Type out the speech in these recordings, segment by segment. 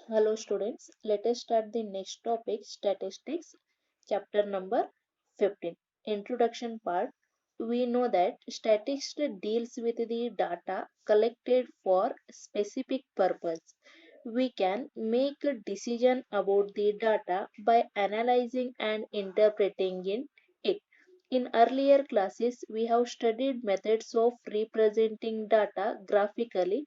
Hello students, let us start the next topic, statistics, chapter number 15. Introduction part. We know that statistics deals with the data collected for specific purpose. We can make a decision about the data by analyzing and interpreting it. In earlier classes, we have studied methods of representing data graphically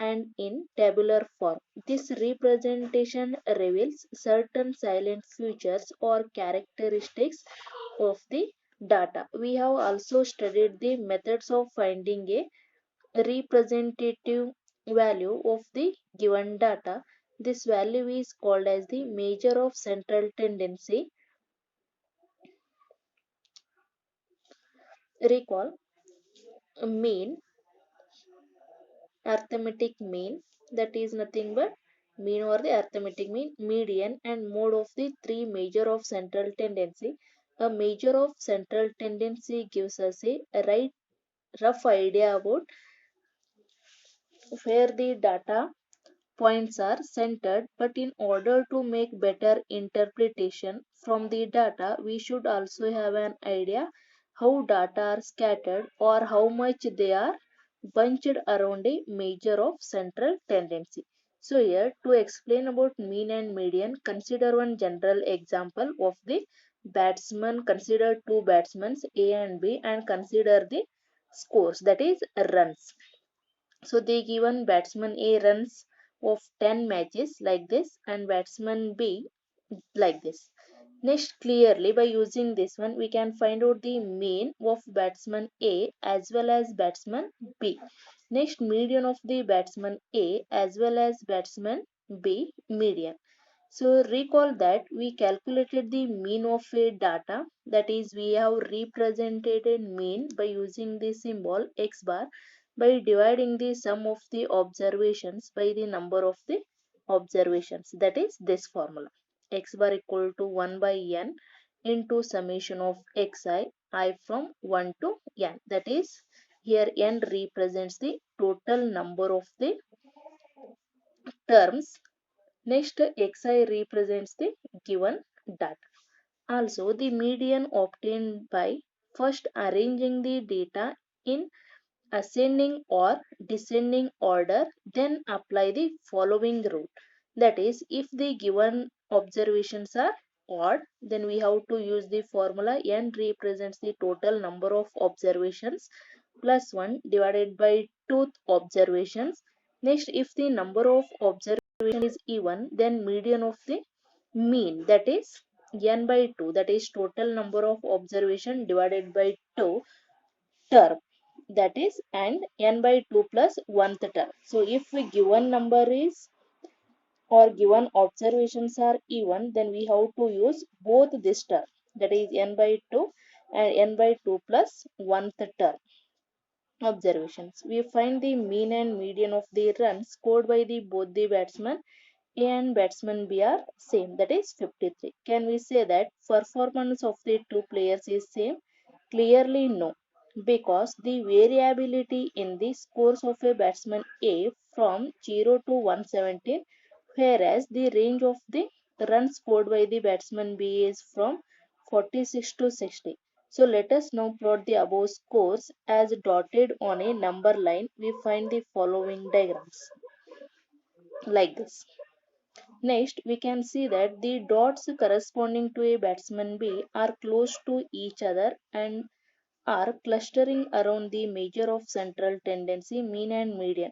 and in tabular form. This representation reveals certain silent features or characteristics of the data. We have also studied the methods of finding a representative value of the given data. This value is called as the measure of central tendency. Recall mean, arithmetic mean, that is nothing but mean or the arithmetic mean, median and mode of the three measure of central tendency. A measure of central tendency gives us a right rough idea about where the data points are centered, but in order to make better interpretation from the data, we should also have an idea how data are scattered or how much they are bunched around a measure of central tendency. So here to explain about mean and median, consider one general example of the batsman. Consider two batsmen A and B and consider the scores, that is runs. So they given batsman A runs of 10 matches like this and batsman B like this. Next, clearly by using this one, we can find out the mean of batsman A as well as batsman B. Next, median of the batsman A as well as batsman B, median. So recall that we calculated the mean of a data, that is we have represented mean by using the symbol x bar by dividing the sum of the observations by the number of the observations, that is this formula. X bar equal to 1 by n into summation of I from 1 to n, that is here n represents the total number of the terms. Next, xi represents the given data. Also, the median obtained by first arranging the data in ascending or descending order, then apply the following rule. That is, if the given observations are odd, then we have to use the formula n represents the total number of observations plus 1 divided by 2 observations. Next, if the number of observations is even, then median of the mean, that is n by 2, that is total number of observation divided by 2 term, that is and n by 2 plus 1th term. So if we given number is or given observations are even, then we have to use both this term, that is n by 2 and n by 2 plus 1th term observations. We find the mean and median of the runs scored by the both the batsmen A and batsman B are same, that is 53. Can we say that performance of the two players is same? Clearly no, because the variability in the scores of a batsman A from 0 to 117, whereas the range of the runs scored by the batsman B is from 46 to 60. So let us now plot the above scores as dotted on a number line. We find the following diagrams like this. Next, we can see that the dots corresponding to a batsman B are close to each other and are clustering around the measure of central tendency, mean and median,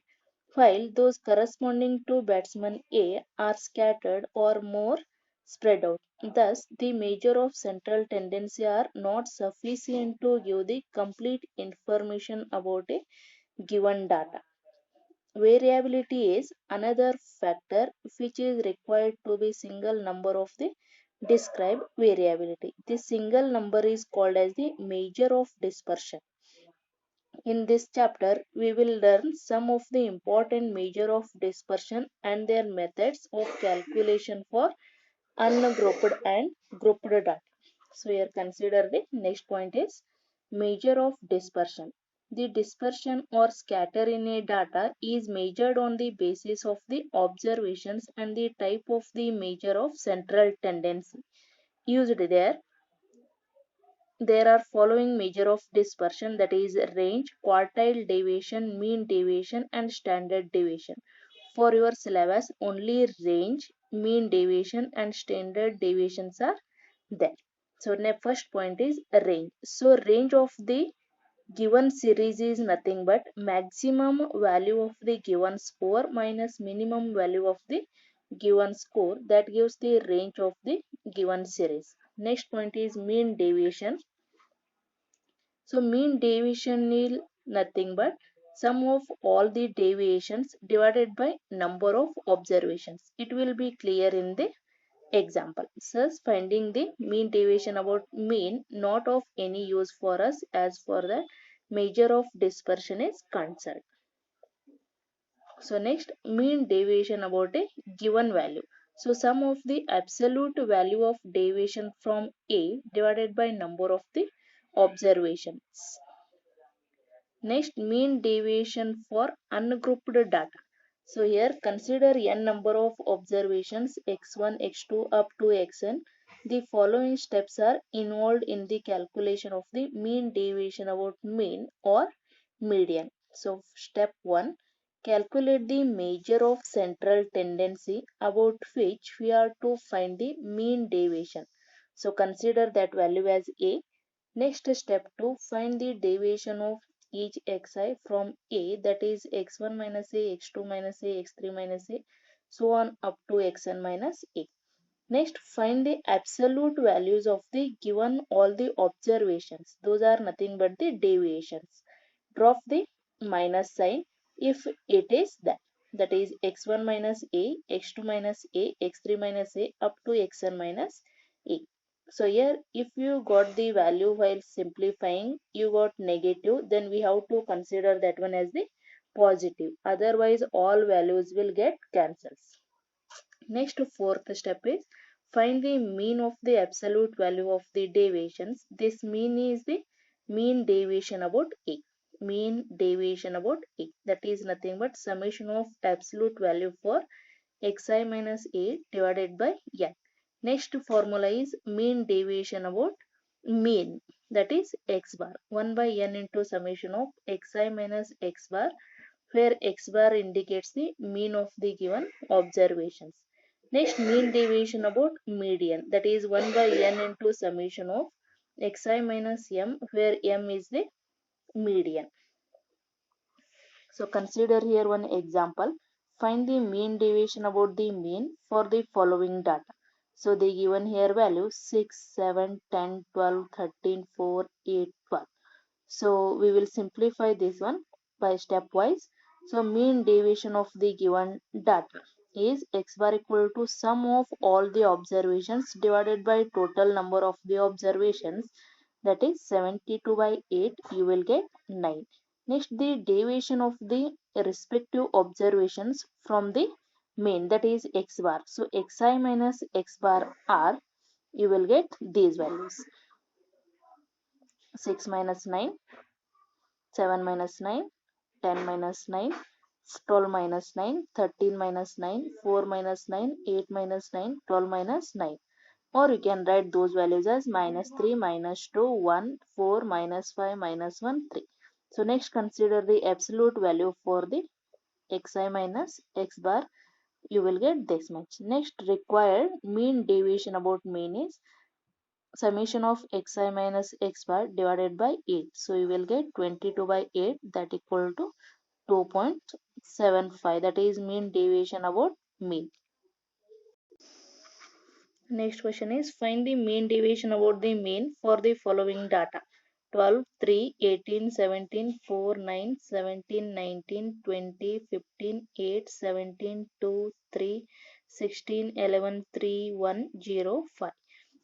while those corresponding to batsman A are scattered or more spread out. Thus, the measure of central tendency are not sufficient to give the complete information about a given data. Variability is another factor which is required to be single number of the described variability. This single number is called as the measure of dispersion. In this chapter, we will learn some of the important measure of dispersion and their methods of calculation for ungrouped and grouped data. So here consider the next point is measure of dispersion. The dispersion or scatter in a data is measured on the basis of the observations and the type of the measure of central tendency used there. There are following measure of dispersion, that is range, quartile deviation, mean deviation and standard deviation. For your syllabus only range, mean deviation and standard deviations are there. So the first point is range. So range of the given series is nothing but maximum value of the given score minus minimum value of the given score, that gives the range of the given series. Next point is mean deviation. So mean deviation is nothing but sum of all the deviations divided by number of observations. It will be clear in the example. Thus finding the mean deviation about mean not of any use for us as for the measure of dispersion is concerned. So next, mean deviation about a given value. So sum of the absolute value of deviation from A divided by number of the observations. Next, mean deviation for ungrouped data. So here consider n number of observations x1, x2 up to xn. The following steps are involved in the calculation of the mean deviation about mean or median. So step 1, calculate the measure of central tendency about which we are to find the mean deviation. So consider that value as A. Next step 2, find the deviation of each xi from A, that is x1 minus a, x2 minus a, x3 minus a, so on up to xn minus a. Next, find the absolute values of the given all the observations. Those are nothing but the deviations. Drop the minus sign if it is that. That is x1 minus a, x2 minus a, x3 minus a up to xn minus a. So here if you got the value while simplifying, you got negative, then we have to consider that one as the positive. Otherwise all values will get cancelled. Next, fourth step is find the mean of the absolute value of the deviations. This mean is the mean deviation about A. Mean deviation about A. That is nothing but summation of absolute value for xi minus A divided by n. Next formula is mean deviation about mean, that is x bar. 1 by n into summation of xi minus x bar, where x bar indicates the mean of the given observations. Next, mean deviation about median, that is 1 by n into summation of xi minus m, where m is the median. So consider here one example. Find the mean deviation about the mean for the following data. So they given here values 6, 7, 10, 12, 13, 4, 8, 12. So we will simplify this one by stepwise. So mean deviation of the given data is x bar equal to sum of all the observations divided by total number of the observations, that is 72 by 8, you will get 9. Next, the deviation of the respective observations from the mean, that is x bar. So xi minus x bar r, you will get these values: 6 minus 9, 7 minus 9, 10 minus 9, 12 minus 9, 13 minus 9, 4 minus 9, 8 minus 9, 12 minus 9. Or you can write those values as minus 3, minus 2, 1, 4, minus 5, minus 1, 3. So next consider the absolute value for the xi minus x bar. You will get this much. Next required mean deviation about mean is summation of xi minus x bar divided by 8. So you will get 22 by 8, that equal to 2.75, that is mean deviation about mean. Next question is find the mean deviation about the mean for the following data: 12, 3, 18, 17, 4, 9, 17, 19, 20, 15, 8, 17, 2, 3, 16, 11, 3, 1, 0, 5.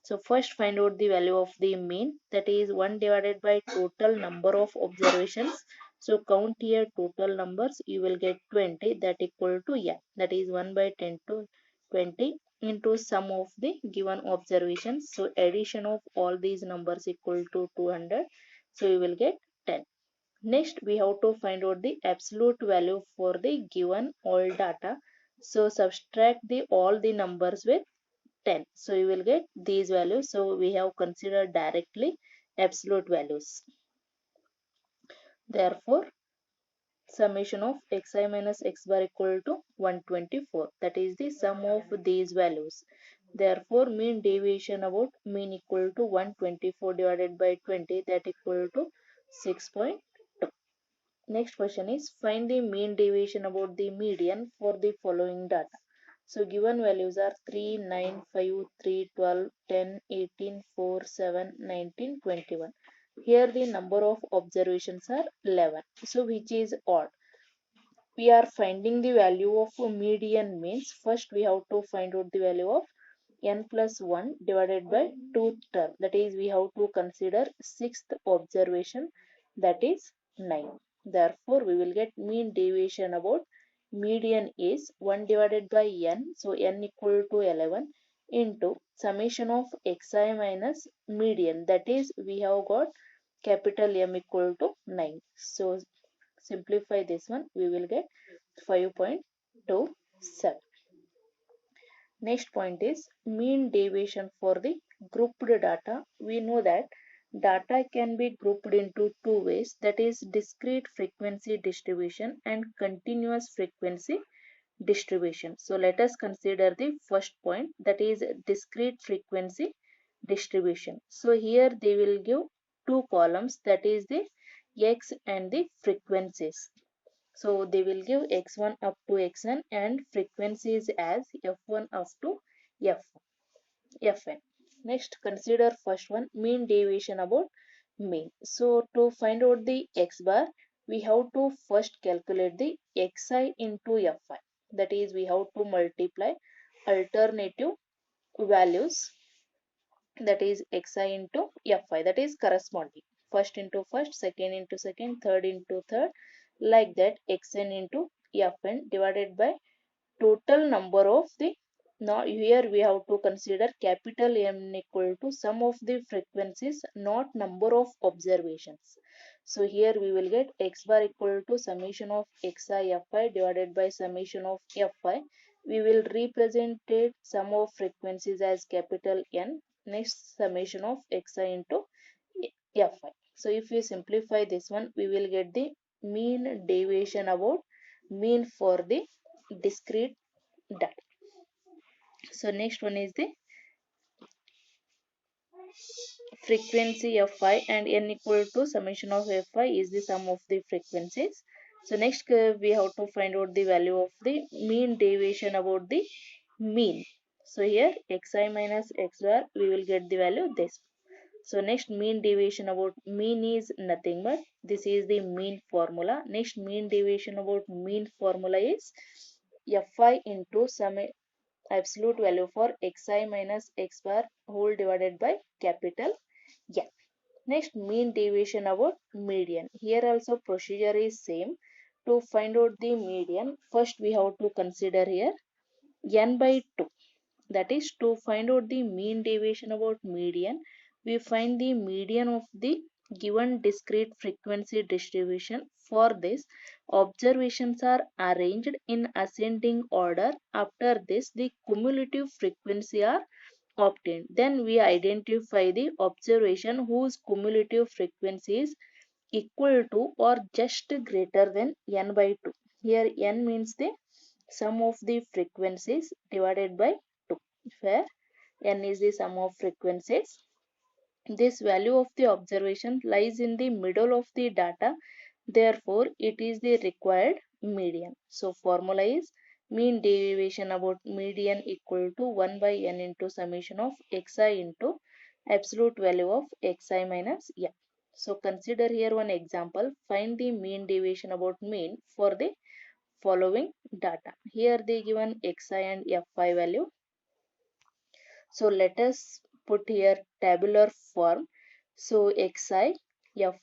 So first find out the value of the mean, that is 1 divided by total number of observations. So count here total numbers, you will get 20, that equal to n, that is 1 by 10 to 20 into sum of the given observations. So addition of all these numbers equal to 200. So you will get 10. Next, we have to find out the absolute value for the given all data. So subtract the all the numbers with 10. So you will get these values. So we have considered directly absolute values. Therefore, summation of xi minus x bar equal to 124. That is the sum of these values. Therefore, mean deviation about mean equal to 124 divided by 20, that equal to 6.2. Next question is find the mean deviation about the median for the following data. So given values are 3, 9, 5, 3, 12, 10, 18, 4, 7, 19, 21. Here the number of observations are 11. So which is odd? We are finding the value of median means first we have to find out the value of n plus 1 divided by 2 term, that is we have to consider sixth observation, that is 9. Therefore we will get mean deviation about median is 1 divided by n, so n equal to 11 into summation of xi minus median, that is we have got capital M equal to 9. So simplify this one, we will get 5.27. Next point is mean deviation for the grouped data. We know that data can be grouped into two ways, that is discrete frequency distribution and continuous frequency distribution. So let us consider the first point, that is discrete frequency distribution. So here they will give two columns, that is the x and the frequencies. So they will give x1 up to xn and frequencies as f1 up to fn. Next, consider first one, mean deviation about mean. So to find out the x bar, we have to first calculate the xi into fi. That is, we have to multiply alternative values, that is xi into fi, that is corresponding first into first, second into second, third into third, like that xn into fn divided by total number of the, now here we have to consider capital M equal to sum of the frequencies, not number of observations. So here we will get x bar equal to summation of xi fi divided by summation of fi. We will represent it sum of frequencies as capital N. Next, summation of xi into fi. So if we simplify this one, we will get the mean deviation about mean for the discrete data. So next one is the frequency fi, and n equal to summation of fi is the sum of the frequencies. So next we have to find out the value of the mean deviation about the mean. So here xi minus x bar, we will get the value this. So next, mean deviation about mean is nothing but this is the mean formula. Next, mean deviation about mean formula is fi into sum absolute value for xi minus x bar whole divided by capital N. Next, mean deviation about median. Here also procedure is same. To find out the median, first we have to consider here n by 2. That is, to find out the mean deviation about median, we find the median of the given discrete frequency distribution. For this, observations are arranged in ascending order. After this, the cumulative frequency are obtained. Then we identify the observation whose cumulative frequency is equal to or just greater than n by 2. Here n means the sum of the frequencies divided by 2, where n is the sum of frequencies. This value of the observation lies in the middle of the data, therefore it is the required median. So formula is mean deviation about median equal to 1 by n into summation of xi into absolute value of xi minus n. So consider here one example. Find the mean deviation about mean for the following data. Here they given xi and fi value. So let us put here tabular form. So xi,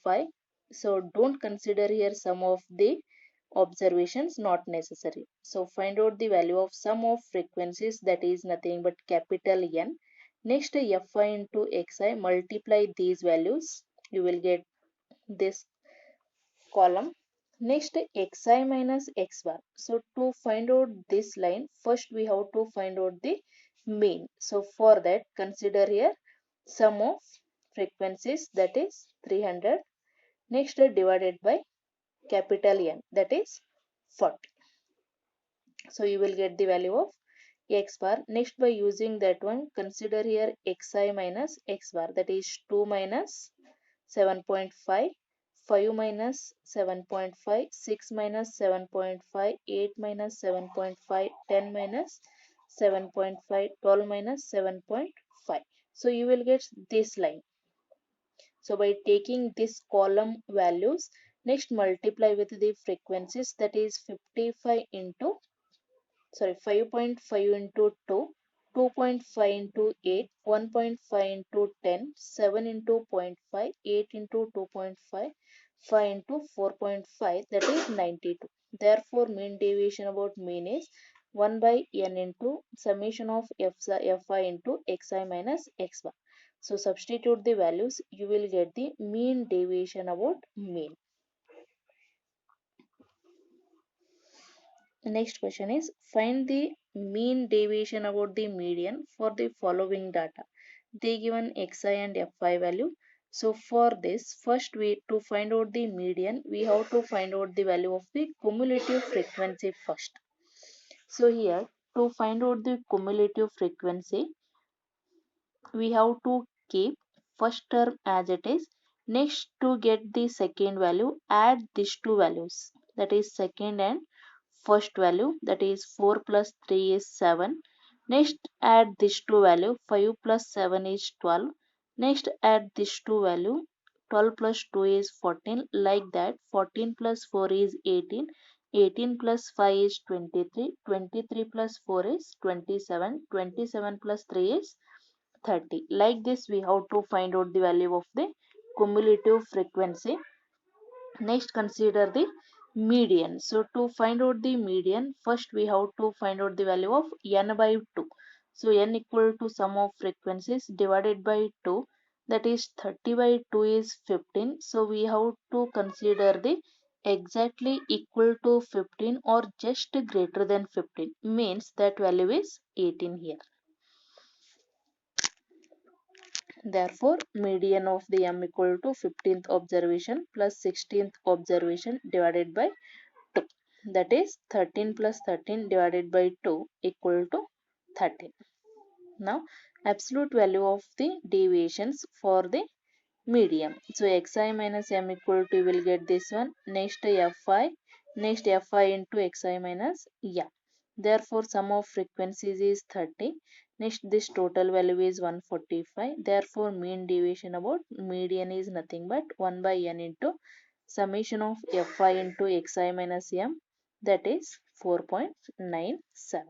fi. So don't consider here sum of the observations, not necessary. So find out the value of sum of frequencies, that is nothing but capital N. Next, fi into xi, multiply these values. You will get this column. Next xi minus x bar. So to find out this line, first we have to find out the mean. So for that, consider here sum of frequencies, that is 300. Next divided by capital N, that is 40. So you will get the value of x bar. Next, by using that one, consider here xi minus x bar, that is 2 minus 7.5, 5 minus 7.5, 6 minus 7.5, 8 minus 7.5, 10 minus 7.5, 12 minus 7.5. So you will get this line. So by taking this column values, next multiply with the frequencies, that is 55 into 5.5 into 2, 2.5 into 8, 1.5 into 10, 7 into zero point 0.5, 8 into 2.5, 5 into 4.5, that is 92. Therefore, mean deviation about mean is 1 by n into summation of fi into xi minus x bar. So substitute the values, you will get the mean deviation about mean. The next question is, find the mean deviation about the median for the following data. They given xi and fi value. So for this, first we to find out the median, we have to find out the value of the cumulative frequency first. So here, to find out the cumulative frequency, we have to keep first term as it is. Next, to get the second value, add these two values, that is second and first value, that is 4 plus 3 is 7. Next, add these two value, 5 plus 7 is 12. Next, add these two value, 12 plus 2 is 14. Like that, 14 plus 4 is 18. 18 plus 5 is 23. 23 plus 4 is 27. 27 plus 3 is 30. Like this, we have to find out the value of the cumulative frequency. Next, consider the median. So to find out the median, first we have to find out the value of n by 2. So n equal to sum of frequencies divided by 2, that is 30 by 2 is 15. So we have to consider the exactly equal to 15 or just greater than 15, means that value is 18 here. Therefore, median of the m equal to 15th observation plus 16th observation divided by 2. That is 13 plus 13 divided by 2 equal to 13. Now, absolute value of the deviations for the medium. So, xi minus m equal to, you will get this one. Next fi. Next fi into xi minus m. Therefore, sum of frequencies is 30. Next, this total value is 145. Therefore, mean deviation about median is nothing but 1 by n into summation of fi into xi minus m, that is 4.97.